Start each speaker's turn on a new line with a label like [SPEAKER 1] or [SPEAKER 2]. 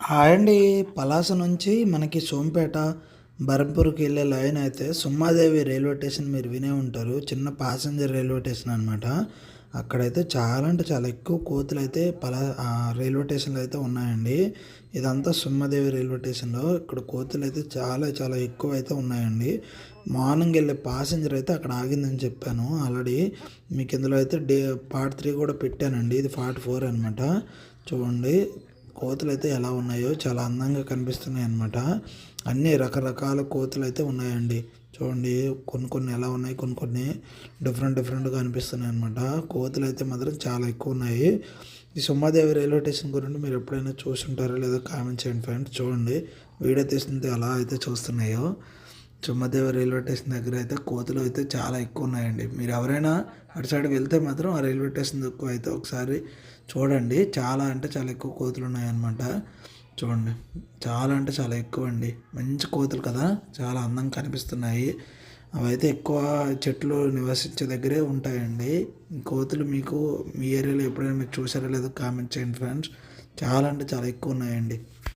[SPEAKER 1] Hi అండి. పలాస నుంచి మనకి సోంపేట, బరంపూర్‌కి వెళ్ళే లైన్ అయితే సుమ్మాదేవి రైల్వే స్టేషన్ మీరు వినే ఉంటారు. చిన్న ప్యాసింజర్ రైల్వే స్టేషన్ అనమాట. అక్కడైతే చాలా అంటే చాలా ఎక్కువ కోతులైతే రైల్వే స్టేషన్‌లో అయితే ఉన్నాయండి. ఇదంతా సుమ్మదేవి రైల్వే స్టేషన్‌లో. ఇక్కడ కోతులైతే చాలా చాలా ఎక్కువైతే ఉన్నాయండి. మార్నింగ్ వెళ్ళే ప్యాసింజర్ అయితే అక్కడ ఆగిందని చెప్పాను ఆల్రెడీ. మీకు ఇందులో అయితే పార్ట్ 3 కూడా పెట్టానండి. ఇది పార్ట్ 4 అనమాట. చూడండి. కోతులైతే ఎలా ఉన్నాయో చాలా అందంగా కనిపిస్తున్నాయి అన్నమాట. అన్నీ రకరకాల కోతులైతే ఉన్నాయండి. చూడండి, కొన్ని కొన్ని ఎలా ఉన్నాయి, కొన్ని కొన్ని డిఫరెంట్‌గా అనిపిస్తున్నాయి అన్నమాట. కోతులైతే మాత్రం చాలా ఎక్కువ ఉన్నాయి. ఈ సుమ్మాదేవి రైల్వే స్టేషన్ గురించి మీరు ఎప్పుడైనా చూసుంటారో లేదో కామెంట్ చేయండి ఫ్రెండ్స్. చూడండి, వీడియో తీస్తుంటే ఎలా అయితే చూస్తున్నాయో. సుమ్మదేవి రైల్వే స్టేషన్ దగ్గర అయితే కోతులు అయితే చాలా ఎక్కువ ఉన్నాయండి. మీరు ఎవరైనా అటు సైడ్ వెళ్తే మాత్రం ఆ రైల్వే స్టేషన్ దగ్గర అయితే ఒకసారి చూడండి. చాలా అంటే చాలా ఎక్కువ కోతులు ఉన్నాయన్నమాట. చూడండి, చాలా అంటే చాలా ఎక్కువ అండి. మంచి కోతులు కదా, చాలా అందంగా కనిపిస్తున్నాయి. అవైతే ఎక్కువ చెట్లు నివసించే దగ్గరే ఉంటాయండి. కోతులు మీకు మీ ఏరియాలో ఎప్పుడైనా మీరు చూసారో లేదో కామెంట్ చేయండి ఫ్రెండ్స్. చాలా అంటే చాలా ఎక్కువ ఉన్నాయండి.